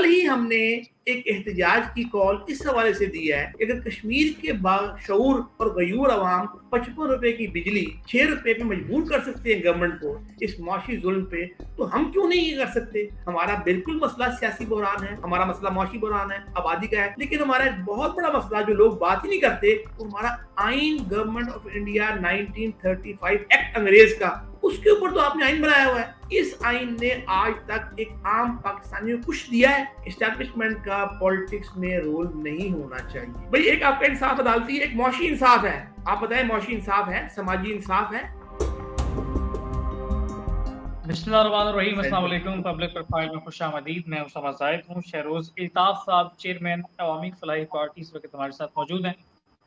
कल ही हमने एक एहतजाज की कॉल इस हवाले से दी है कि अगर कश्मीर के बाशऊर और गयूर अवाम 55 रुपए की बिजली 6 रुपए पे मजबूर कर सकते हैं गवर्नमेंट को इस माशी जुल्म पे, तो हम क्यों नहीं ये कर सकते। हमारा बिल्कुल मसला सियासी बहरान है, हमारा मसला माशी बहरान है, आबादी का है, लेकिन हमारा एक बहुत बड़ा मसला जो लोग बात ही नहीं करते, वो हमारा आइन गवर्नमेंट ऑफ इंडिया 1935 एक्ट अंग्रेज का, उसके ऊपर तो आपने आइन बनाया हुआ है। इस आइन ने आज तक एक आम पाकिस्तानियों को कुछ दिया है। एस्टैब्लिशमेंट का पॉलिटिक्स में रोल नहीं होना चाहिए। भाई एक आपका इंसाफ अदालती है, एक मौशी इंसाफ है। आप बताएं मौशी इंसाफ है, समाजी इंसाफ है। बिस्मिल्लाहिर्रहमानिर्रहीम, अस्सलाम वालेकुम। पब्लिक प्रोफाइल में खुशामदीद। मैं उसामा जाहिद हूँ। शहरोज इल्ताफ साहब चेयरमैन अवामी फलाही पार्टी इस वक्त हमारे साथ मौजूद हैं।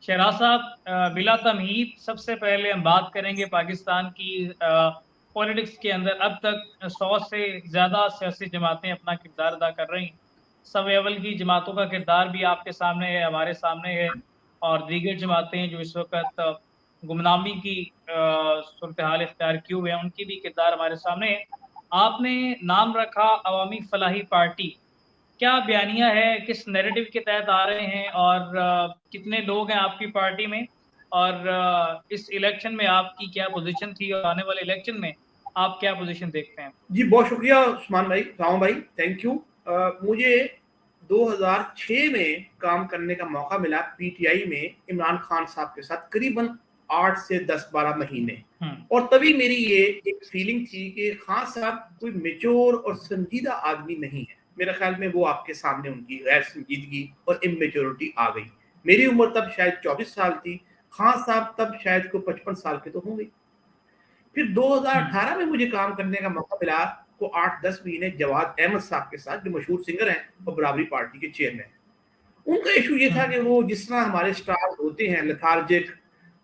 शहराज साहब, बिला तमहीद सबसे पहले हम बात करेंगे पाकिस्तान की पॉलिटिक्स के अंदर अब तक 100 से ज़्यादा सियासी जमातें अपना किरदार अदा कर रही। सब अव्वल की जमातों का किरदार भी आपके सामने है, हमारे सामने है, और दीगर जमातें जो इस वक्त गुमनामी की सूरत हाल इख्तियार किए हुए हैं, उनकी भी किरदार हमारे सामने है। आपने नाम रखा अवामी फलाही पार्टी, क्या बयानिया है, किस नैरेटिव के तहत आ रहे हैं, और कितने लोग हैं आपकी पार्टी में, और इस इलेक्शन में आपकी क्या पोजीशन थी, और आने वाले इलेक्शन में आप क्या पोजीशन देखते हैं? जी बहुत शुक्रिया उस्मान भाई, राम भाई, थैंक यू। मुझे 2006 में काम करने का मौका मिला पीटीआई में इमरान खान साहब के साथ, करीबन 8 से 10-12 महीने। और तभी मेरी ये एक फीलिंग थी कि खान साहब कोई मेच्योर और संजीदा आदमी नहीं है। मेरे ख्याल में वो आपके सामने उनकी गैर संजीदगी और इमेच्योरिटी आ गई। मेरी उम्र तब शायद 24 साल थी, खान साहब तब शायद को 55 साल के तो होंगे। फिर 2018 में मुझे काम करने का मौका मिला को 8-10 महीने जवाद अहमद साहब के साथ, जो मशहूर सिंगर हैं और बराबरी पार्टी के चेयरमैन। उनका इशू ये था कि वो जिस तरह हमारे स्टार होते हैं, लेथार्जिक,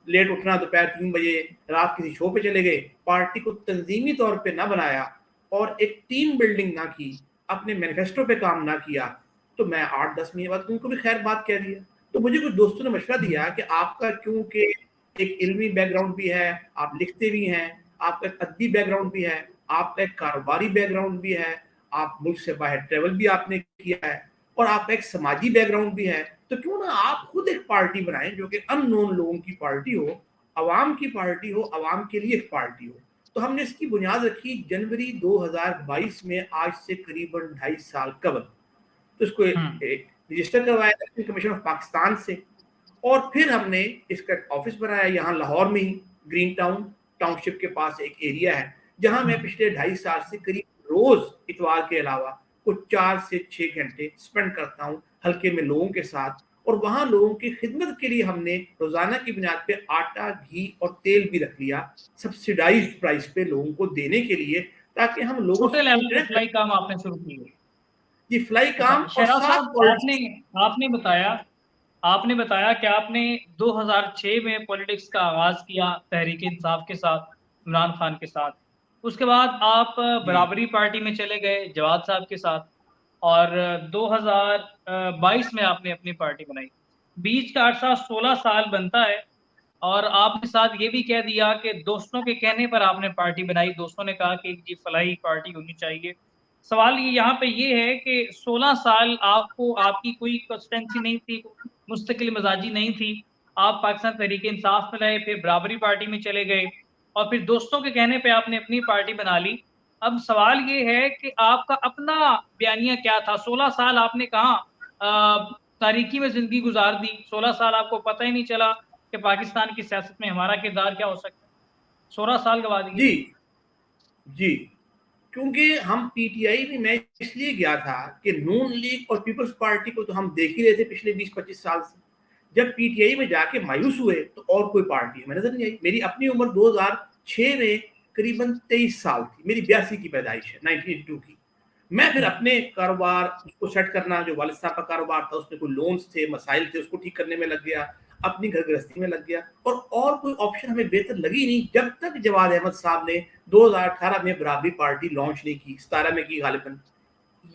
लेट उठना, दोपहर 3 बजे रात किसी शो पे चले गए, पार्टी को तंजीमी तौर पे ना बनाया और एक टीम बिल्डिंग ना की, अपने मैनिफेस्टो पे काम ना किया, तो मैं 8-10 महीने बाद उनको भी खैर बात कह दिया। तो मुझे कुछ दोस्तों ने मशवरा दिया कि आपका क्योंकि एक इल्मी बैकग्राउंड भी है, आप लिखते भी हैं, आपका एक अदबी बैकग्राउंड भी है, आपका एक कारोबारी बैकग्राउंड भी है, आप मुल्क से बाहर ट्रेवल भी आपने किया है, और आपका एक समाजी बैकग्राउंड भी है, तो क्यों ना आप खुद एक पार्टी बनाएं जो कि अननोन लोगों की पार्टी हो, अवाम की पार्टी हो, अवाम के लिए एक पार्टी हो। तो हमने इसकी बुनियाद रखी जनवरी 2022 में, आज से करीबन 2.5 साल कबल। तो इसको रजिस्टर करवाया इलेक्शन कमीशन ऑफ पाकिस्तान से, और फिर हमने इसका ऑफिस बनाया यहाँ लाहौर में ही, ग्रीन टाउनशिप के पास एक एरिया है, जहां मैं पिछले 2.5 साल से करीब रोज इतवार के अलावा कुछ 4 से 6 घंटे स्पेंड करता हूं हल्के में लोगों के साथ। और वहां लोगों की खिदमत के लिए हमने रोजाना की बुनियाद पे आटा, घी और तेल भी रख लिया सब्सिडाइज्ड प्राइस पे लोगों को देने के लिए, ताकि हम लोगों से फ्लाई काम आपने शुरू किया। जी फ्लाई काम। शहराज साहब, आपने बताया कि आपने 2006 में पॉलिटिक्स का आगाज किया तहरीक इंसाफ के साथ, इमरान खान के साथ। उसके बाद आप बराबरी पार्टी में चले गए जवाद साहब के साथ, और 2022 में आपने अपनी पार्टी बनाई। बीच का अरसा 16 साल बनता है, और आपने साथ ये भी कह दिया कि दोस्तों के कहने पर आपने पार्टी बनाई। दोस्तों ने कहा कि जी फलाही पार्टी होनी चाहिए। सवाल ये यहाँ पे ये है कि 16 साल आपको, आपकी कोई कंसिस्टेंसी नहीं थी, मुस्तकिल मजाजी नहीं थी। आप पाकिस्तान तहरीक इंसाफ में रहे, फिर बराबरी पार्टी में चले गए, और फिर दोस्तों के कहने पे आपने अपनी पार्टी बना ली। अब सवाल ये है कि आपका अपना बयानिया क्या था? 16 साल आपने कहाँ तारीकी में जिंदगी गुजार दी। 16 साल आपको पता ही नहीं चला कि पाकिस्तान की सियासत में हमारा किरदार क्या हो सकता है। 16 साल गवा दिए। जी जी, क्योंकि हम पीटीआई में, मैं इसलिए गया था कि नून लीग और पीपल्स पार्टी को तो हम देख ही रहे थे पिछले 20-25 साल से। जब पीटीआई में जाके मायूस हुए तो और कोई पार्टी हमें नजर नहीं आई। मेरी अपनी उम्र 2006 में करीबन 23 साल थी, मेरी 82 की पैदाइश है, 1982 की। मैं फिर अपने कारोबार उसको सेट करना, जो वालिद साहब का कारोबार था उसमें कोई लोन्स थे, मसाइल थे, उसको ठीक करने में लग गया, अपनी घर गृहस्थी में लग गया, और कोई ऑप्शन हमें बेहतर लगी नहीं जब तक जवाद अहमद साहब ने 2018 में बराबरी पार्टी लॉन्च नहीं की, 17 में की गालिबन।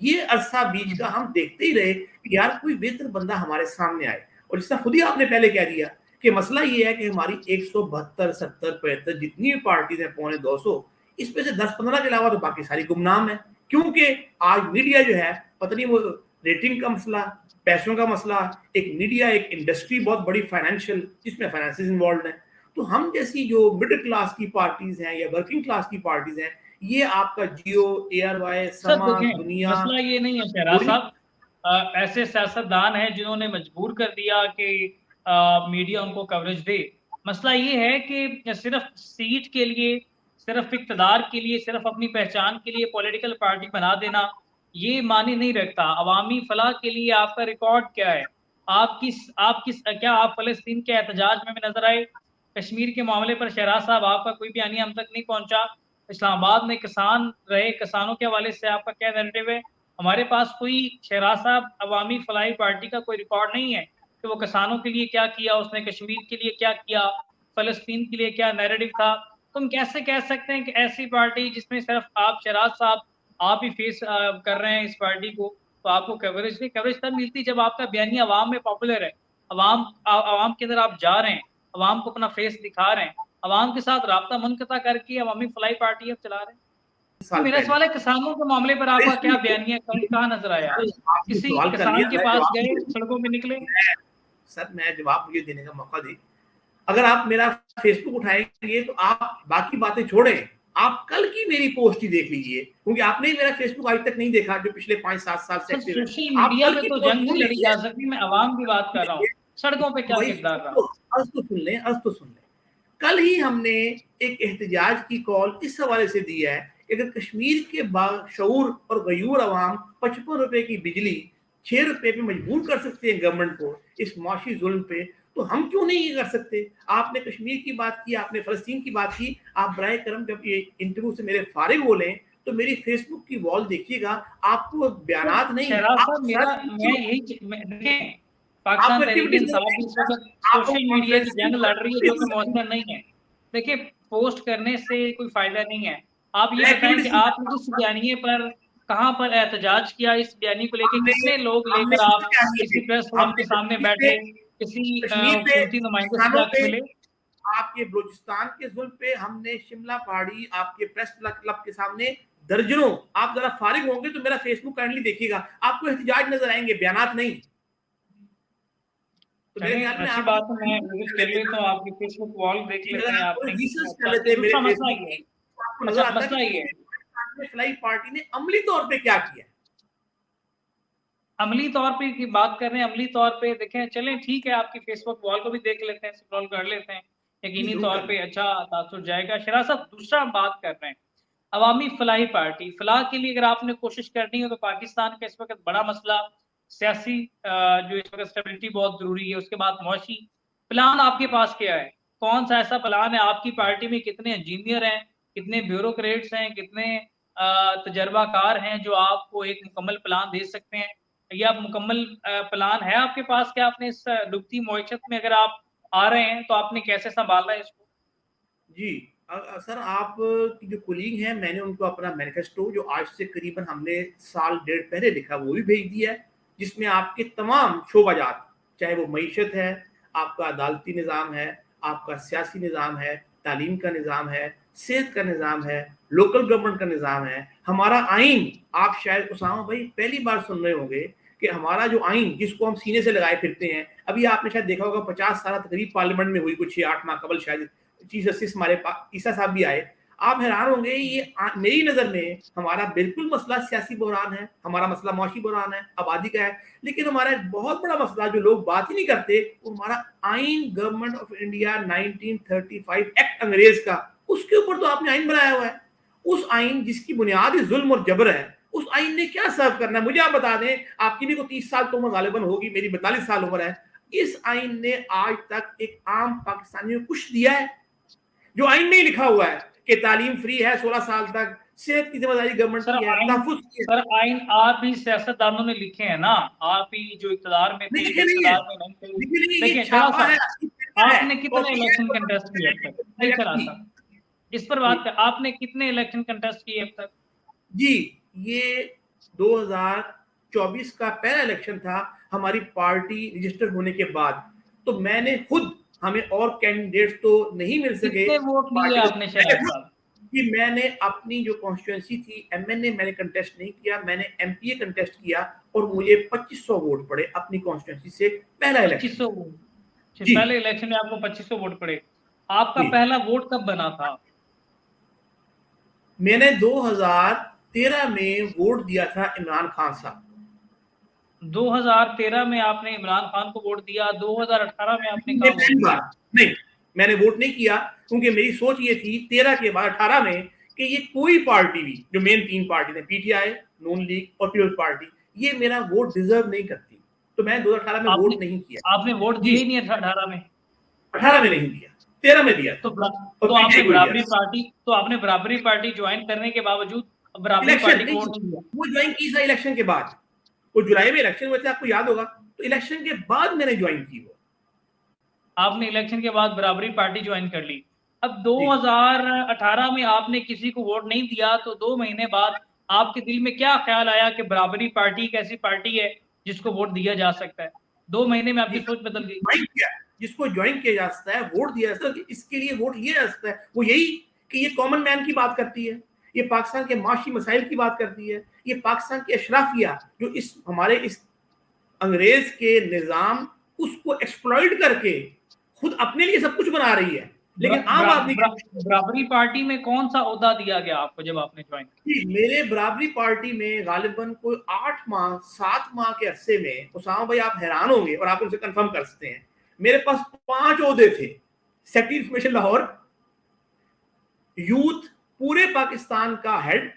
ये अरसा बीच का हम देखते ही रहे कि यार कोई बेहतर बंदा हमारे सामने आए। और जिसका खुद ही आपने पहले कह दिया कि मसला ये है कि हमारी 172, 70, 75 जितनी भी पार्टीज हैं, 250, इसमें से 10-15 के अलावा तो बाकी सारी गुमनाम है। क्योंकि आज मीडिया जो है, पता नहीं वो रेटिंग का मसला, पैसों का मसला, एक मीडिया, एक इंडस्ट्री बहुत बड़ी फाइनेंशियल जिसमें फाइनेंसेस इन्वॉल्व हैं। तो हम जैसी जो मिडिल क्लास की पार्टीज हैं या वर्किंग क्लास की पार्टीज हैं, ये आपका जियो, ARY, सर समा, देखें, दुनिया, मसला ये नहीं है शहराज साहब, ऐसे सियासतदान हैं जिन्होंने मजबूर कर दिया कि मीडिया उनको कवरेज दे। मसला ये है कि सिर्फ सीट के लिए, सिर्फ इक़्तिदार के लिए, सिर्फ अपनी पहचान के लिए पॉलिटिकल पार्टी बना देना, ये मानी नहीं रखता। अवामी फलाह के लिए आपका रिकॉर्ड क्या है? आप क्या आप फ़लस्तीन के एहतजाज में भी नज़र आए? कश्मीर के मामले पर शहराज साहब आपका कोई बयानिया हम तक नहीं पहुँचा। इस्लामाबाद में किसान रहे, किसानों के हवाले से आपका क्या नैरेटिव है? हमारे पास कोई शहराज साहब अवामी फलाही पार्टी का कोई रिकॉर्ड नहीं है कि वो किसानों के लिए क्या किया, उसने कश्मीर के लिए क्या किया, फ़लस्तीन के लिए क्या नैरेटिव था। तुम कैसे कह सकते हैं कि ऐसी पार्टी जिसमें सिर्फ आप शहराज साहब आप ही फेस कर रहे हैं इस पार्टी को, तो आपको कवरेज नहीं, कवरेज तब मिलती जब आपका बयानी अवाम में पॉपुलर है, अवाम के अंदर आप जा रहे हैं, अवाम को अपना फेस दिखा रहे हैं, अवाम के साथ राब्ता मुनक़ता करके अवामी फलाही पार्टी आप चला रहे हैं। तो साल मेरा पहले। सवाल है किसानों के मामले पर आपका क्या बयानिया, कहाँ नज़र आया? आपने किसी सवाल कर किसान लिया, के पास गए, सड़कों पे निकले? सर मैं जवाब मुझे देने का मौका दें। अगर आप मेरा फेसबुक उठाएंगे तो आप बाकी बातें छोड़ें, आप कल की मेरी पोस्ट ही देख लीजिए, क्योंकि आपने मेरा फेसबुक आज तक नहीं देखा जो पिछले 5-7 साल से सर एक्टिव है। सोशल आप मीडिया कल पे की तो पोस्ट जंग सुन नहीं लड़ी लीजिए, जा सकती, मैं अवाम की बात कर रहा हूँ। सड़कों पे क्या वही किरदार रहा? अर्ज तो सुन लें, अर्ज तो सुन लें। कल ही हमने एक एहतजाज की कॉल इस हवाले से दी है कि अगर कश्मीर के बाशऊर और गयूर अवाम 55 रुपए की बिजली 6 रुपए पे मजबूर कर सकते हैं गवर्नमेंट को इस मुआशी जुल्म पे, तो हम क्यों नहीं ये कर सकते? आपने कश्मीर की बात की, आपने फलस्तीन की बात की। आप बराए करम जब ये इंटरव्यू से मेरे फारिग हो लें तो मेरी फेसबुक की वॉल देखिएगा, आपको बयानात नहीं, शहराज आप साहब मेरा मैं यही देखें, आपको पाकिस्तान तहरीक एक्टिविटीज इंसाफ इस वक्त आपको सोशल मीडिया की कॉन्फ्रेंसिंग जंग लड़ रही है जो कि मौसर नहीं है। देखिए, पोस्ट करने से कोई फ़ायदा नहीं है। आप ये बताएँ कि एक्टिविटीज आपने इस बयानिए पर कहाँ पर एहतजाज किया? इस बयानी को लेके हमने कितने लोग हमने लेकर इस आप बयानिए किसी पे प्रेस फोरम के हमने सामने कश्मीर पे बैठे? किसी कश्मीर पे हुकूमती नुमाइंदे से किसानों जाके पे मिले? आपके बलूचिस्तान के जुल्म पे हमने शिमला पहाड़ी आपके प्रेस क्लब के सामने दर्जनों, आप जरा फारिग होंगे तो मेरा फेसबुक काइंडली देखिएगा, आपको एहतजाज नजर आएंगे, बयानात नहीं। तो मेरे चलिए ख्याल में अच्छी आप बात है, मैं विज़िट कर लेता हूँ, आपकी फेसबुक वॉल देख लेते हैं, आपने रिसर्च कितना कर अच्छा लेते किया। मेरे दूसरा मसला फेसबुक ये है, की, तो आपको नजर अच्छा आता मसला ये है, कि फलाई पार्टी ने अमली तौर पे क्या किया। अमली तौर पे की बात कर रहे हैं, अमली तौर पे देखें, चलें ठीक है, आपकी फेसबुक वॉल को भी देख लेते हैं, स्क्रॉल कर लेते हैं, जी यकीनी जरूर तौर कर पे अच्छा तासुर जाएगा। शहराज साहब दूसरा हम बात कर रहे हैं, अवामी फलाही पार्टी, फलाह के लिए अगर आपने कोशिश करनी हो तो पाकिस्तान का इस वक़्त बड़ा मसला सियासी जो इस वक़्त स्टेबिलिटी बहुत ज़रूरी है, उसके बाद मुआशी प्लान आपके पास क्या है? कौन-सा ऐसा प्लान है? आपकी पार्टी में कितने इंजीनियर हैं, कितने ब्यूरोक्रेट्स हैं, कितने तजर्बाकार हैं जो आपको एक मुकम्मल प्लान दे सकते हैं? या मुकम्मल प्लान है आपके पास कि आपने इस डूबती मईशत में अगर आप आ रहे हैं, तो आपने कैसे सँभालना है इसको? जी सर, आप की जो कुलीग हैं मैंने उनको अपना मैनिफेस्टो जो आज से करीबन हमने साल डेढ़ पहले लिखा वो भी भेज दिया है, जिसमें आपके तमाम शोबाजात, चाहे वो मईशत है, आपका अदालती निज़ाम है, आपका सियासी निज़ाम है, तालीम का निज़ाम है, सेहत का निज़ाम है, लोकल गवर्नमेंट का निज़ाम है, हमारा आइन। आप शायद उसामा भाई पहली बार सुन रहे होंगे कि हमारा जो आइन जिसको हम सीने से लगाए फिरते हैं, अभी आपने शायद देखा होगा 50 साल तकरीब पार्लियामेंट में हुई कुछ 6-8 माह कबल शायद चीफ जस्टिस हमारे पास ईसा साहब भी आए। आप हैरान होंगे, ये मेरी नजर में हमारा बिल्कुल मसला सियासी बहरान है, हमारा मसला मुआशी बहरान है, आबादी का है, लेकिन हमारा एक बहुत बड़ा मसला जो लोग बात ही नहीं करते वो हमारा आइन गवर्नमेंट ऑफ इंडिया 1935 एक्ट अंग्रेज का, उसके ऊपर तो आपने आइन बनाया हुआ है। उस आइन जिसकी बुनियाद ही जुल्म और जबर है, उस आइन ने क्या सर्व करना है मुझे आप बता दें। आपकी भी को 30 साल तो उम्र गालिबन होगी, मेरी 42 साल उम्र है। इस आइन ने आज तक एक आम पाकिस्तानी को कुछ दिया है? जो आइन में ही लिखा हुआ है कि तालीम फ्री है 16 साल तक, सेहत की जिम्मेदारी गवर्नमेंट की है, तहफ्फुज़ की है। सर आइन आप ही सियासतदानों ने लिखे हैं ना, आप ही जो इक़्तिदार में थे, लिखे नहीं है, इक़्तिदार में नहीं थे। लिखे नहीं, ये देखिए शहराज छापा है, साहब, आपने कितने कॉपी है, इलेक्शन कंटेस्ट किए अब तक? नहीं शहराज साहब, इस पर बात कर, आपने कितने इलेक्शन कंटेस्ट किए अब तक? जी, ये 2024 का पहला इलेक्शन था हमारी पार्टी रजिस्टर होने के बाद। तो मैंने खुद, हमें और कैंडिडेट्स तो नहीं मिल सके, कितने वोट लिए आपने शहराज साहब? कि मैंने अपनी जो कॉन्स्टिट्यूएंसी थी एमएनए मैंने कंटेस्ट नहीं किया, मैंने एमपीए कंटेस्ट किया और मुझे 2500 वोट पड़े अपनी कॉन्स्टिट्यूंसी से, पहला इलेक्शन। 2500 वोट, जी पहले इलेक्शन में आपको 2500 वोट पड़े। आपका जी। पहला वोट कब बना था? मैंने 2013 में वोट दिया था इमरान खान साहब। 2013 में आपने इमरान खान को वोट दिया, 2018 में आपने कहा वोट पहली बार दिया? नहीं, मैंने वोट नहीं किया, क्योंकि मेरी सोच ये थी 13 के बाद 18 में कि ये कोई पार्टी भी, जो मेन 3 पार्टी थे, पीटीआई, नून लीग और पीपल्स पार्टी, ये मेरा वोट डिजर्व नहीं करती, तो मैं 2018 में आपने वोट नहीं किया। आपने वोट जी, दिए ही नहीं 18 में। 18 में नहीं दिया, 13 में दिया तो था, और तो पीटीआई को दिया था। आपने बराबरी पार्टी ज्वाइन करने के बावजूद बराबरी इलेक्शन पार्टी को नहीं, वोट नहीं दिया। वो ज्वाइन की था इलेक्शन के बाद, वो जुलाई में इलेक्शन हुए थे, आपको याद होगा, तो इलेक्शन के बाद मैंने ज्वाइन की वो। आपने इलेक्शन के बाद बराबरी पार्टी ज्वाइन कर ली। अब जी, 2018 में आपने किसी को वोट नहीं दिया, तो 2 महीने बाद आपके दिल में क्या ख्याल आया कि बराबरी पार्टी एक ऐसी पार्टी है जिसको वोट दिया जा सकता है? 2 महीने में आपकी सोच बदल गई। ज्वाइन किया, जिसको ज्वाइन किया जा सकता है, वोट दिया जा सकता है, इसके लिए वोट दिया जा सकता है, वो यही कि ये कॉमन मैन की बात करती है, ये पाकिस्तान के माशी मसाइल की बात करती है, ये पाकिस्तान की अशराफिया जो इस हमारे इस अंग्रेज के निजाम उसको एक्सप्लॉइट करके खुद अपने लिए सब कुछ बना रही है, लेकिन आम आदमी बराबरी पार्टी में कौन सा ओहदा दिया गया आपको जब आपने ज्वाइन? मेरे बराबरी पार्टी में गालिबन कोई 8 माह 7 माह के अरसे में, उसामा भाई आप हैरान होंगे और आप उनसे कंफर्म कर सकते हैं, मेरे पास 5 ओहदे थे। सेक्रेटरी इंफॉर्मेशन लाहौर, यूथ पूरे पाकिस्तान का हेड,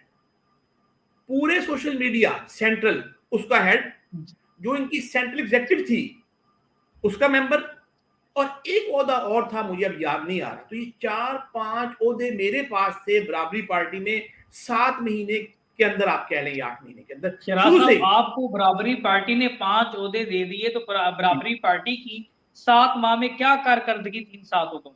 पूरे सोशल मीडिया सेंट्रल उसका हेड, जो इनकी सेंट्रल एग्जेक्टिव थी उसका मेंबर, और एक ओहदा और था मुझे अब याद नहीं आ रहा। तो ये 4-5 ओहदे मेरे पास थे बराबरी पार्टी में 7 महीने के अंदर, आप कह लें 8 महीने के अंदर शराज शुरू से साहब, आपको बराबरी पार्टी ने 5 ओहदे दे दिए, तो बराबरी पार्टी की 7 माह में क्या कारकर्दगी थी इन 7 ओहदों?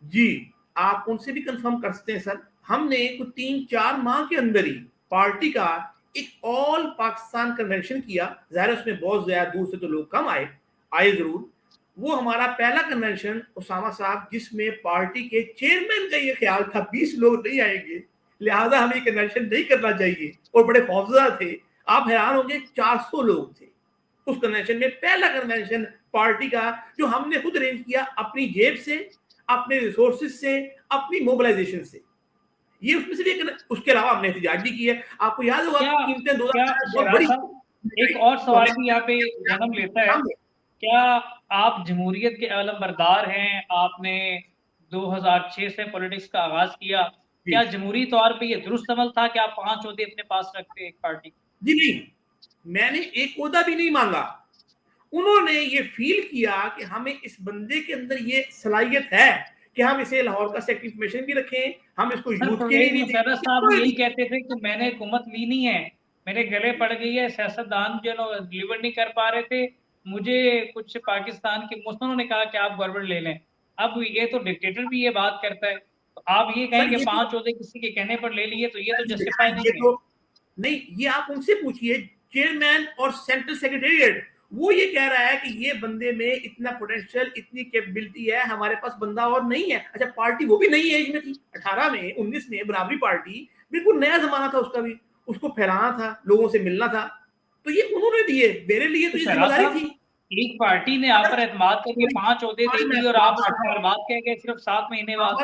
जी, आप उनसे भी कंफर्म कर सकते हैं सर। हमने कुछ 3-4 माह के अंदर ही पार्टी का एक ऑल पाकिस्तान कन्वेंशन किया। जाहिर है उसमें बहुत ज्यादा दूर से तो लोग कम आए जरूर। वो हमारा पहला कन्वेंशन उसामा साहब, जिसमें पार्टी के चेयरमैन का ये ख्याल था 20 लोग नहीं आएंगे, लिहाजा हमें कन्वेंशन नहीं करना चाहिए, और बड़े खौफजदा थे। आप हैरान होंगे, 400 लोग थे उस कन्वेंशन में, पहला कन्वेंशन पार्टी का जो हमने खुद अरेंज किया अपनी जेब से, अपने रिसोर्सेज से, अपनी मोबिलाइजेशन से। ये उसमें से एक, उसके अलावा हमने एहतजाज भी की है। आपको याद होगा क्या कीमतें क्या 2000 बहुत शराज बड़ी, साहब, एक और तो सवाल हमने भी यहाँ पे जन्म लेता है। क्या आप जमहूरियत के अलमबरदार हैं? आपने 2006 से पॉलिटिक्स का आगाज किया। जी क्या जमहूरी तौर पे ये दुरुस्त अमल था कि आप 5 ओहदे अपने पास रखते एक पार्टी? जी नहीं, मैंने एक ओहदा भी नहीं मांगा। उन्होंने ये फील किया कि हमें इस बंदे के अंदर ये सलाहियत है कि हम इसे लाहौर का सेक्रेटरी इंफॉर्मेशन भी रखें, हम इसको सर, यूथ के लिए परवेज भी मुशर्रफ दें। साहब यही कहते थे कि मैंने हुकूमत ली नहीं है, मेरे गले पड़ गई है, सियासतदान जो है डिलीवर नहीं कर पा रहे थे, मुझे कुछ पाकिस्तान के मुस्लिमों ने कहा कि आप गवर्नमेंट ले लें। अब ये तो डिक्टेटर भी ये बात करता है, तो आप ये कहें सर कि ये तो 5 ओहदे किसी के कहने पर ले लिए, तो ये तो जस्टिफाई ये नहीं है। तो नहीं, ये आप उनसे पूछिए, चेयरमैन और सेंट्रल सेक्रेटेरिएट, वो ये कह रहा है कि ये बंदे में इतना पोटेंशियल, इतनी कैपेबिलिटी है, हमारे पास बंदा और नहीं है। अच्छा, पार्टी वो भी नई एज में थी, 18 में 19 में बराबरी पार्टी बिल्कुल नया जमाना था उसका भी, उसको फैलाना था, लोगों से मिलना था, तो ये उन्होंने दिए, मेरे लिए तो तो ये शहराज जिम्मेदारी साहब, थी। एक पार्टी ने आप पर एतमाद करके 5 ओहदे दे दिए और आप उसको सॉरी, बर्बाद कह गए सिर्फ 7 महीने बाद।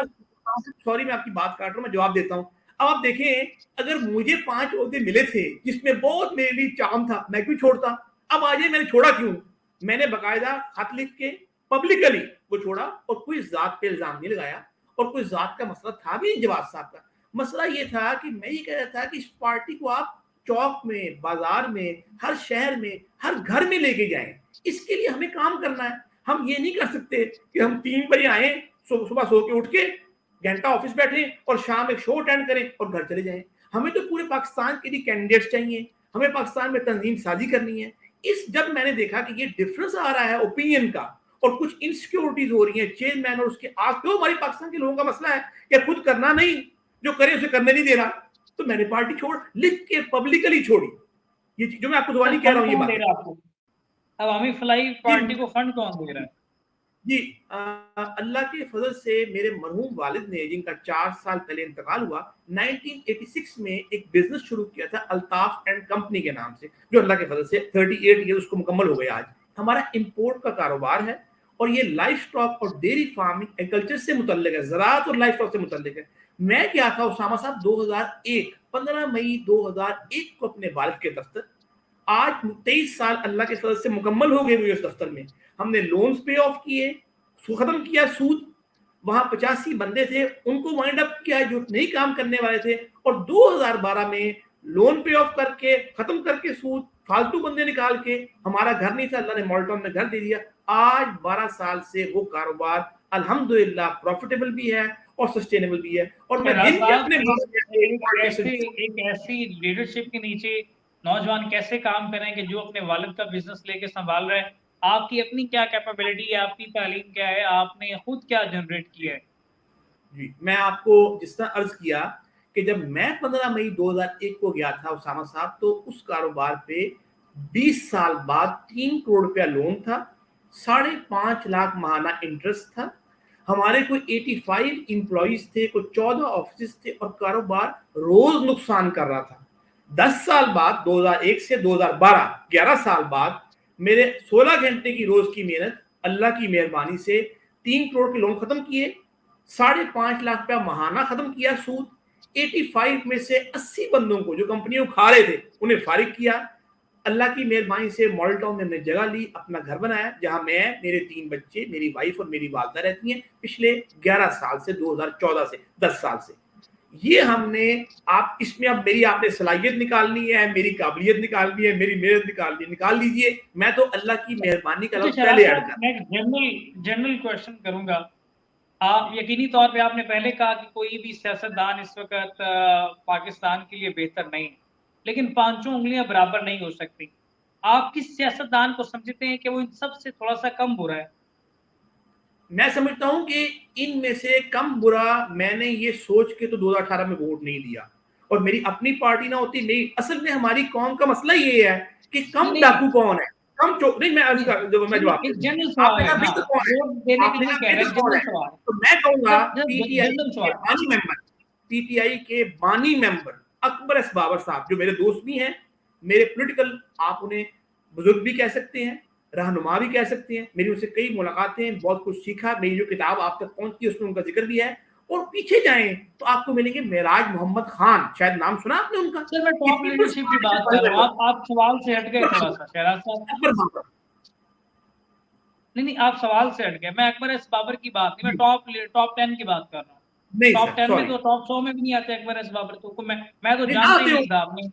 मैं आपकी बात काट रहा हूँ, मैं जवाब देता हूँ। अब आप देखें, अगर मुझे 5 ओहदे मिले थे जिसमें बहुत मेरे लिए चाम था, मैं क्यों छोड़ता? अब आज मैंने छोड़ा क्यों? मैंने बकायदा खत लिख के पब्लिकली वो छोड़ा, और कोई जात पे इल्जाम नहीं लगाया, और कोई जात का मसला था भी नहीं जवाब साहब का। मसला ये था कि मैं ये कह रहा था कि इस पार्टी को आप चौक में, बाजार में, हर शहर में, हर घर में लेके जाएं। इसके लिए हमें काम करना है। हम ये नहीं कर सकते कि हम 3 बजे आए, सुबह सो के उठ के घंटा ऑफिस बैठे और शाम एक शो अटेंड करें और घर चले जाएं। हमें तो पूरे पाकिस्तान के लिए कैंडिडेट्स चाहिए, हमें पाकिस्तान में तंजीम साजी करनी है। जब मैंने देखा कि ये डिफरेंस आ रहा है ओपिनियन का, और कुछ इनसिक्योरिटीज हो रही है चेयरमैन और उसके आस, तो हमारी पाकिस्तान के लोगों का मसला है कि खुद करना नहीं, जो करे उसे करने नहीं दे रहा, तो मैंने पार्टी छोड़, लिख के पब्लिकली छोड़ी। ये जो मैं आपको सर, जवानी कह रहा फंड हूँ, ये कौन बात दे रहा है आपको? अवामी फलाई पार्टी को फंड कौन दे रहा है? जी, अल्लाह के फजल से मेरे मरहूम वालिद ने, जिनका 4 साल पहले इंतकाल हुआ, 1986 में एक बिजनेस शुरू किया था अल्ताफ एंड कंपनी के नाम से, जो अल्लाह के फजल से 38 ईयर उसको मुकम्मल हो गए आज। हमारा इंपोर्ट का कारोबार है और ये लाइफ स्टॉक और डेयरी फार्मिंग एग्रीकल्चर से मुतल्लिक है, ज़राअत और लाइफ स्टॉक से मुतल्लिक है। मैं गया था उसामा साहब 2001, 15 मई 2001 को अपने वालिद के दफ्तर। आज 23 साल अल्लाह के फजल से मुकम्मल हो गए उस दफ्तर में। हमने लोन्स पे ऑफ किए, खत्म किया सूद, वहां 85 बंदे थे उनको वाइंड अप किया जो नहीं काम करने वाले थे, और 2012 में लोन पे ऑफ करके खत्म करके सूद, फालतू बंदे निकाल के, हमारा घर नहीं था, अल्लाह ने मॉल्टॉन में घर दे दिया। आज 12 साल से वो कारोबार अल्हम्दुलिल्लाह प्रॉफिटेबल भी है और सस्टेनेबल भी है। और मैं दिन के अपने एक ऐसी लीडरशिप के नीचे नौजवान कैसे काम करें कि जो अपने वालिद का बिजनेस लेके संभाल रहे हैं। आपकी अपनी क्या कैपेबिलिटी है, आपकी तालीम क्या है, आपने खुद क्या जनरेट किया है? जी, मैं आपको जिस तरह अर्ज किया कि जब मैं 15 मई 2001 को गया था उसामा साहब, तो उस कारोबार पे 20 साल बाद 3 करोड़ रुपया लोन था, 5.5 लाख माहाना इंटरेस्ट था, हमारे कोई 85 इंप्लॉइज थे, कोई 14 ऑफिस थे, और कारोबार रोज नुकसान कर रहा था। 10 साल बाद 2001 से 2012, 11 साल बाद मेरे 16 घंटे की रोज की मेहनत, अल्लाह की मेहरबानी से 3 करोड़ के लोन खत्म किए, 5.5 लाख रुपया महाना खत्म किया सूद, 85 में से 80 बंदों को जो कंपनियों खा रहे थे उन्हें फारिग किया। अल्लाह की मेहरबानी से मॉडल टाउन में हमने जगह ली, अपना घर बनाया, जहां मैं, मेरे 3 बच्चे, मेरी वाइफ और मेरी वालदा रहती हैं पिछले 11 साल से, 2014 से, 10 साल से। ये हमने, आप इसमें अब मेरी आपने सलाहियत निकालनी है, मेरी काबिलियत निकालनी है, मेरी मेहनत निकालनी है, निकाल लीजिए। मैं तो अल्लाह की मेहरबानी का लफ्ज़ पहले ऐड कर। मैं जनरल क्वेश्चन करूंगा। आप यकीनी तौर पे आपने पहले कहा कि कोई भी सियासतदान इस वक्त पाकिस्तान के लिए बेहतर नहीं, लेकिन पांचों उंगलियां बराबर नहीं हो सकती। आप किस सियासतदान को समझते हैं कि वो इन सब से थोड़ा सा कम बुरा है? मैं समझता हूं कि इनमें से कम बुरा मैंने ये सोच के तो 2018 में वोट नहीं दिया, और मेरी अपनी पार्टी ना होती, मेरी असल में हमारी कौम का मसला ये है कि कम डाकू कौन है, कम चोर नहीं। मैं जब मैं जवाब एक जनरल आपने सवाल कहा है ना, बेहतर कौन है, वोट देने के आपने लिए कहा कह रहे बेहतर हैं, कौन जनरल है, सवाल। तो मैं कहूंगा पीटीआई जनरल के सवाल। बानी मेंबर, पीटीआई के बानी मेंबर अकबर एस बाबर साहब, जो मेरे दोस्त भी हैं, मेरे पॉलिटिकल, आप उन्हें बुजुर्ग भी कह सकते हैं, रहनुमा भी कह सकते हैं, मेरी उनसे कई मुलाकातें, बहुत कुछ सीखा, मेरी जो किताब आप तक पहुंचती है उसमें उनका जिक्र भी है। और पीछे जाएं तो आपको मिलेंगे मेराज मोहम्मद खान, शायद नाम सुना आपने उनका, सर मैं ये टॉप पीपल्स लीडरशिप की पार्टी बात से कर रहा हूँ, बड़े आप सवाल से हट गए थोड़ा सा शहराज साहब। अकबर बाबर। नहीं, आप सवाल से हट गए। मैं अकबर एस बाबर की बात नहीं, मैं टॉप 10 की बात कर रहा हूँ। नहीं टॉप सर, 10 में सॉरी, तो टॉप 100 में भी नहीं आते अकबर एस बाबर, तो मैं तो नहीं जानता ही आते हो नहीं था। आपने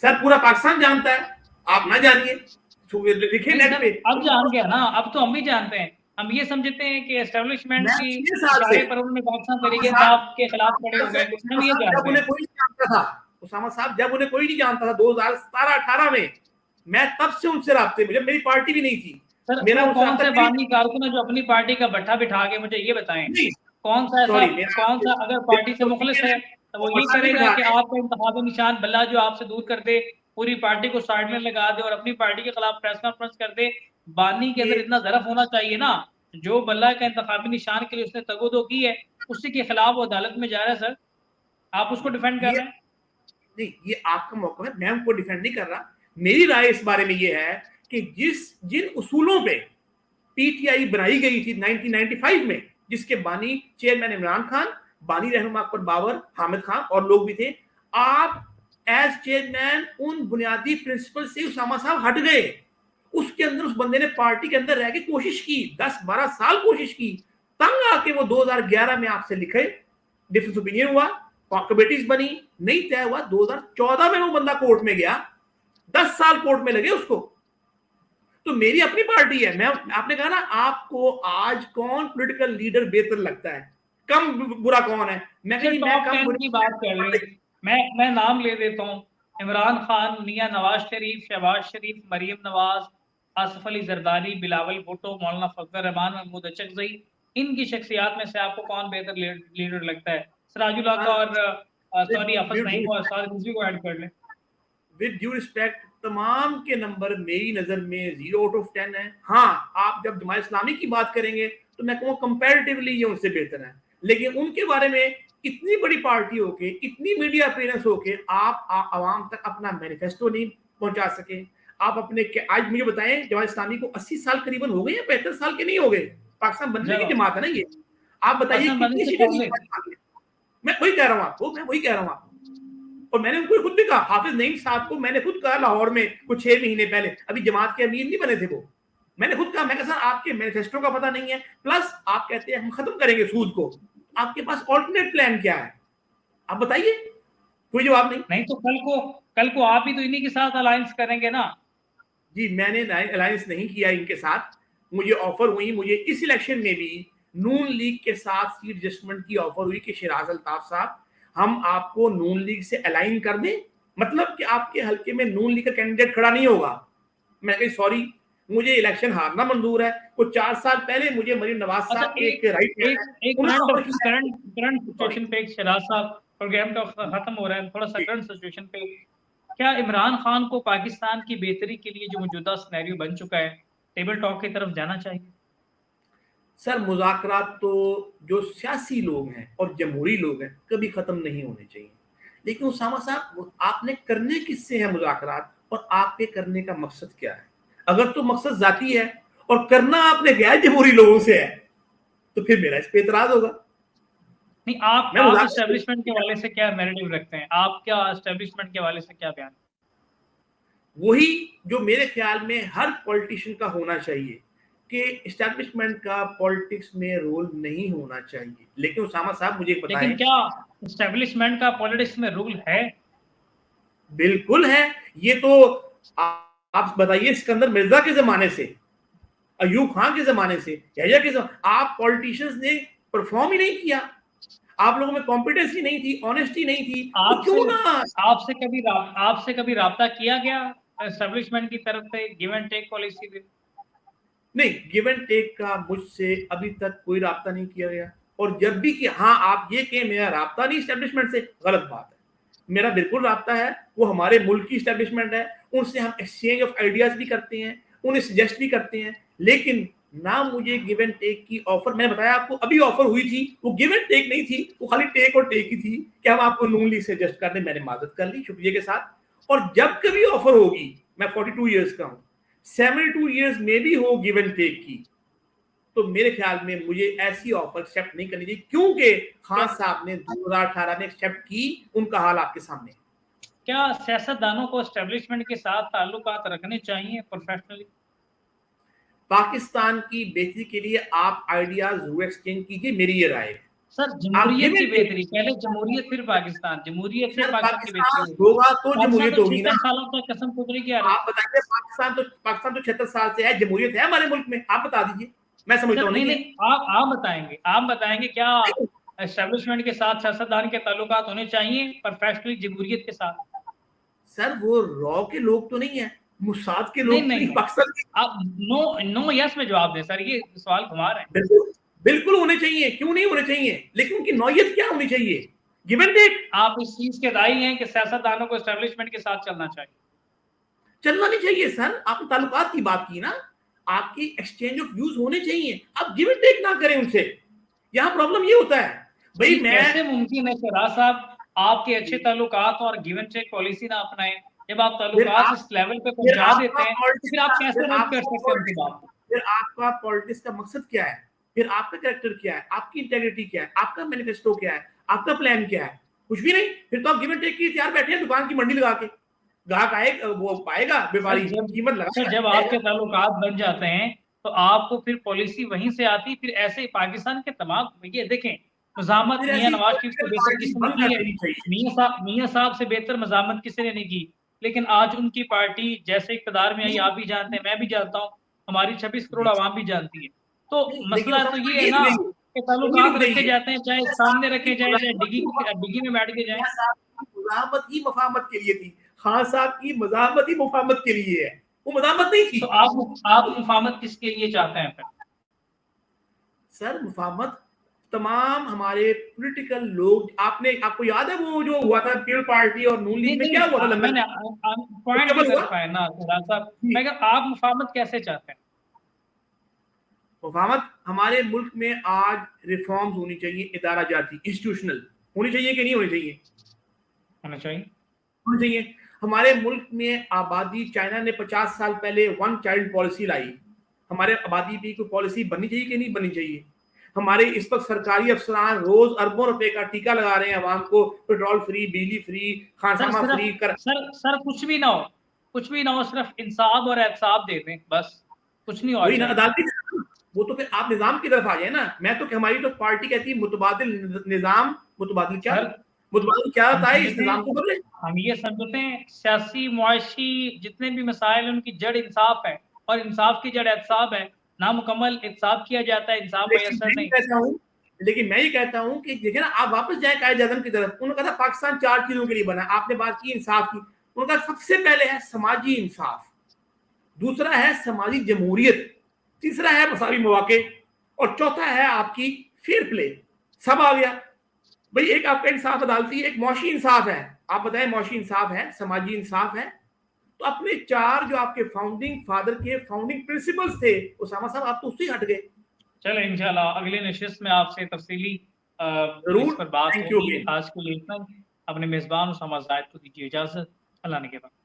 सर, पूरा पाकिस्तान जानता है, आप ना जानिए, लिखे नहीं नेट सर, पे। अब जान गया ना, अब तो हम भी जानते हैं। हम ये समझते हैं कि एस्टेब्लिशमेंट मैं की 6 साल से इशारे पर उन्होंने पाकिस्तान तहरीक उसामा इंसाफ के खिलाफ खड़े हो गए, हम ये साहब, जब जानते उन्हें हैं। कोई नहीं जानता था, उसामा साहब जब उन्हें कोई नहीं जानता था 2017-18 में, मैं तब से उनसे राब्ते में, जब मेरी पार्टी भी नहीं थी, सर मेरा वो उनसे कौन राब्ता से मेरी बानी कारकुन है जो अपनी पार्टी का भट्ठा बिठा के, मुझे ये बताएं, नहीं, कौन सा ऐसा, सॉरी, मेरा कौन सा अगर पार्टी से मुखलिस है तो वो ये पता नहीं करेगा बिठा कि रहे। आपका इंतखाबी निशान बल्ला जो आपसे दूर कर दे, पूरी पार्टी को साइड में लगा दे और अपनी पार्टी के खिलाफ प्रेस कॉन्फ्रेंस कर दे। बानी के अंदर ये इतना ज़रफ होना चाहिए ना, जो बल्ला का इंतखाबी निशान के लिए उसने तगोदो की है, उसी के खिलाफ वो अदालत में जा रहा है। सर आप उसको डिफेंड कर ये रहे हैं। नहीं, ये आपका मौका है, मैं उनको डिफेंड नहीं कर रहा। मेरी राय इस बारे में ये है कि जिन उसूलों पे पीटीआई बनाई गई थी 1995 में, जिसके बानी चेयरमैन इमरान खान, बानी रहनुमा अकबर बाबर, हामिद खान और लोग भी थे, आप एज चेयरमैन उन बुनियादी प्रिंसिपल से उसामा साहब हट गए। उसके अंदर उस बंदे ने पार्टी के अंदर रह के कोशिश की, 10-12 साल कोशिश की, तंग आके वो 2011 में आपसे लिखे, डिफरेंस ओपिनियन हुआ, कमेटीज बनी, नहीं तय हुआ, 2014 में वो बंदा कोर्ट में गया, 10 साल कोर्ट में लगे उसको। तो मेरी अपनी पार्टी है। मैं, आपने कहा ना आपको आज कौन पॉलिटिकल लीडर बेहतर लगता है, कम बुरा कौन है, मैं सर कहीं मैं टॉप कम 10 की बात कर लें, मैं नाम ले देता हूँ। इमरान खान, मियां नवाज शरीफ, शहबाज शरीफ, मरियम नवाज, आसफ अली जरदारी, बिलावल भुट्टो, मौलाना फजल रहमान, महमूद अचकजई। इनकी शख्सियात में से आपको कौन बेहतर लीडर लगता है? सिराजुल हक और सॉरी हाफिज नईम और साद रिजवी को ऐड कर लें। विद ड्यू रिस्पेक्ट, तमाम के नंबर मेरी नजर में 0 आउट ऑफ 10 है। हाँ, आप जब जमात इस्लामी की बात करेंगे तो मैं कहूँ कंपैरेटिवली ये उनसे बेहतर है, लेकिन उनके बारे में इतनी बड़ी पार्टी होके, इतनी मीडिया अपीयरेंस होके आप आवाम तक अपना मैनिफेस्टो नहीं पहुंचा सके। आप अपने आज मुझे बताएं, जमात इस्लामी को 80 साल करीबन हो गए या 75 साल के नहीं हो गए? पाकिस्तान बनने की जमात है ना ये। आप बताइए कितनी सीटें ली? मैं वही कह रहा हूँ आपको, मैं वही कह रहा हूँ आपको। और मैंने उनको खुद भी कहा, हाफिज नईम साहब को मैंने खुद कहा लाहौर में कुछ 6 महीने पहले, अभी जमात के अमीर नहीं बने थे वो, मैंने खुद कहा, मैं कहा सर आपके मैनिफेस्टो का पता नहीं है, प्लस आप कहते हैं हम खत्म करेंगे सूद को, आपके पास ऑल्टरनेट प्लान क्या है? आप बताइए। कोई जवाब नहीं। तो कल को आप भी तो इन्हीं के साथ अलायंस करेंगे ना? जी, मैंने अलायंस नहीं किया इनके साथ। मुझे ऑफर हुई, मुझे इस इलेक्शन में भी नून लीग के साथ सीट एडजस्टमेंट की ऑफर हुई कि शिराज अल्ताफ साहब, हम आपको नून लीग से अलाइन कर दें, मतलब कि आपके हल्के में नून लीग का कैंडिडेट खड़ा नहीं होगा। मैं कही सॉरी, मुझे इलेक्शन हारना मंजूर है। कुछ 4 साल पहले मुझे मरीम नवाज साहब एक राइट करंट सिचुएशन पे शिराज साहब, प्रोग्राम का खत्म हो रहा है, थोड़ा सा करंट सिचुएशन पे, क्या इमरान खान को पाकिस्तान की बेहतरी के लिए जो मौजूदा सिनेरियो बन चुका है, टेबल टॉक की तरफ जाना चाहिए? सर, मुज़ाकरात तो जो सियासी लोग हैं और जमहूरी लोग हैं कभी खत्म नहीं होने चाहिए, लेकिन उसामा साहब आपने करने किससे हैं मुज़ाकरात, और आपके करने का मकसद क्या है? अगर तो मकसद जाती है और करना आपने क्या है जमहूरी लोगों से है, तो फिर मेरा इस पे एतराज होगा। नहीं, आप एस्टेब्लिशमेंट के वाले से क्या नैरेटिव रखते हैं? आप क्या एस्टेब्लिशमेंट के वाले से क्या बयान? वही जो मेरे ख्याल में हर पॉलिटिशियन का होना चाहिए कि एस्टेब्लिशमेंट का पॉलिटिक्स में रोल नहीं होना चाहिए। लेकिन उसामा साहब मुझे बताएं, लेकिन क्या एस्टेब्लिशमेंट का पॉलिटिक्स में रोल है? बिल्कुल है। ये तो आप बताइए, सिकंदर मिर्जा के जमाने से, अयूब खान के जमाने से, यहया के जमाने, आप पॉलिटिशियंस ने परफॉर्म ही नहीं किया। आप लोगों में कॉम्पिटेंसी नहीं थी, ऑनेस्टी नहीं थी, तो क्यों ना आपसे कभी राब्ता किया गया एस्टेब्लिशमेंट की तरफ से गिव एंड टेक पॉलिसी पे? नहीं, गिव एंड टेक का मुझसे अभी तक कोई राब्ता नहीं किया गया। और जब भी कि हाँ आप ये कहें मेरा राब्ता नहीं एस्टेब्लिशमेंट से, गलत बात है। मेरा बिल्कुल राब्ता है, वो हमारे मुल्क की एस्टेब्लिशमेंट है, उनसे हम एक्सचेंज ऑफ आइडियाज भी करते हैं, उन्हें सजेस्ट भी करते हैं, लेकिन ना मुझे गिव एंड टेक की ऑफर, मैंने बताया आपको अभी ऑफर हुई थी, वो गिव एंड टेक नहीं थी, वो खाली टेक और टेक ही थी कि हम आपको नून लीग से एडजस्ट कर दें। मैंने माजत कर ली शुक्रिया के साथ। और जब कभी ऑफर होगी, मैं 42 ईयर्स का हूं, 72 ईयर्स में भी हो गिव एंड टेक की, तो मेरे ख्याल में मुझे ऐसी ऑफर एक्सेप्ट नहीं करनी चाहिए, क्योंकि खान साहब ने 2018 में एक्सेप्ट की, उनका हाल आपके सामने। क्या सियासतदानों को एस्टेब्लिशमेंट के साथ ताल्लुकात रखने चाहिए प्रोफेशनली? पाकिस्तान की बेहतरी के लिए आप आइडियाज जरूर एक्सचेंज कीजिए, मेरी ये राय है। सर, जमहूरियत की बेहतरी, पहले जमहूरियत फिर पाकिस्तान, जमहूरियत से पाकिस्तान की बेहतरी होगा तो जमहूरियत होगी ना। 76 सालों तक कसम खुदरी की आ रही है। आप बताइए, पाकिस्तान तो 76 साल से है, जमहूरियत है हमारे मुल्क में? आप बता दीजिए, मैं समझता हूँ नहीं। आप बताएंगे क्या एस्टेब्लिशमेंट के साथ सियासतदान के ताल्लुकात होने चाहिए प्रोफेशनली जमहूरियत के साथ? सर, वो रॉ के लोग तो नहीं है, मुसाद के लोग नहीं, पाकिस्तान के। आप नो यस में जवाब दें सर, ये सवाल घुमा रहे हैं। बिल्कुल बिल्कुल होने चाहिए, क्यों नहीं होने चाहिए, लेकिन उनकी नौयत क्या होनी चाहिए? Give and take. आप इस चीज के दाई हैं कि सियासतदानों को एस्टेब्लिशमेंट के साथ चलना चाहिए? चलना नहीं चाहिए सर, आपने ताल्लुकात की बात की ना, आपकी एक्सचेंज ऑफ व्यूज होने चाहिए, आप गिव एंड टेक ना करें उनसे। यहाँ प्रॉब्लम ये होता है भाई, मैं कैसे मुमकिन है शिराज साहब आपके अच्छे ताल्लुकात और गिव एंड टेक पॉलिसी ना अपनाएं? जब आप ताल्लुकात इस लेवल पे पहुंचा देते हैं तो फिर आप कैसे रद्द कर सकते हैं उनकी बात? फिर आपका पॉलिटिक्स का मकसद क्या है? फिर आपका कैरेक्टर क्या है? आपकी इंटेग्रिटी क्या है? आपका मैनिफेस्टो क्या है? आपका प्लान क्या है? कुछ भी नहीं। फिर तो आप गिव एंड टेक की तैयार बैठे हैं दुकान की मंडी लगा के, ग्राहक आएगा, वो पाएगा, व्यापारी कीमत लगाएगा। जब आपके ताल्लुकात बन जाते हैं तो आपको फिर पॉलिसी वहीं से आती। फिर ऐसे पाकिस्तान के तमाम, ये देखें, मज़ामत मियां नवाज शरीफ से बेहतर किसी ने की है? मियां साहब से बेहतर मज़ामत किसी ने नहीं की। लेकिन आज उनकी पार्टी जैसे इकतदार में आई, आप भी जानते हैं, मैं भी जानता हूँ, हमारी 26 करोड़ आवाम भी जानती है। तो मसला तो ये है ना कि ताल्लुकात रखे जाते हैं, चाहे सामने रखे जाए, चाहे डिग्गी में बैठ के जाए। मज़ामत ही मफामत के लिए थी, खान साहब की मज़ामत ही मुफामत के लिए है, वो मज़ामत नहीं थी। तो आप मुफामत किसके लिए चाहते हैं फिर? सर, मुफामत तमाम हमारे पॉलिटिकल लोग, आपको याद है वो जो हुआ था पीपल पार्टी और नून लीग में क्या हुआ था लंदन मैंने में? पॉइंट क्या नहीं कर हुआ? पाया ना खुदा साहब। जी, मैं कहा आप मुफाहमत कैसे चाहते हैं? मुफाहमत हमारे मुल्क में आज रिफॉर्म्स होनी चाहिए, इदारा जाती इंस्टीट्यूशनल होनी चाहिए कि नहीं होनी चाहिए? होना चाहिए। होनी चाहिए। हमारे मुल्क में आबादी, चाइना ने 50 साल पहले वन चाइल्ड पॉलिसी लाई, हमारे आबादी पे कोई पॉलिसी बननी चाहिए कि नहीं बननी चाहिए? हमारे इस वक्त सरकारी अफसरान रोज अरबों रुपए का टीका लगा रहे हैं अवाम को, पेट्रोल फ्री, बिजली फ्री, सर खानसामा सिर्फ फ्री कर। सर कुछ भी ना हो, कुछ भी ना हो, सिर्फ इंसाफ और एहतसाब दे दें बस, कुछ नहीं और वही ना चाहिए। अदालती, वो तो फिर आप निजाम की तरफ आ जाए ना। मैं तो, हमारी तो पार्टी कहती है मुतबादिल निजाम, मुतबादिल क्या, सर मुतबादिल क्या हम होता है, इस समझते निजाम हैं, को बदले। हम ये समझते हैं सियासी मुआशी जितने भी मसाइल हैं उनकी जड़ इंसाफ है, और इंसाफ की जड़ एहतसाब है। नामुकम्मल एहतसाब किया जाता है, इंसाफ लेकिन मैसर मैं ये नहीं। कहता हूँ लेकिन मैं ये कहता हूँ कि देखिए ना, आप वापस जाए कायदे आजम की तरफ। उन्होंने कहा था पाकिस्तान 4 चीजों के लिए बना, आपने बात की इंसाफ की। उनका सबसे पहले है समाजी इंसाफ, दूसरा है समाजी जमहूरियत, तीसरा है मसावी मौके, और चौथा है आपकी फेयर प्ले। सब आ गया भाई। एक आपका इंसाफ अदालती है, एक मौशी इंसाफ है। आप बताएं, मौशी इंसाफ है, समाजी इंसाफ है। तो अपने 4 जो आपके फाउंडिंग फादर के फाउंडिंग प्रिंसिपल्स थे, उसामा साहब आप तो उससे ही हट गए। चलो इंशाल्लाह अगले नशिस्त में आपसे तफसीली इस जरूर, पर बात थैंक यू होगी। अगेन। आज के लिए इतना ही। अपने मेजबान उसामा जायद को दीजिए इजाजत। अल्लाह ने के बाद।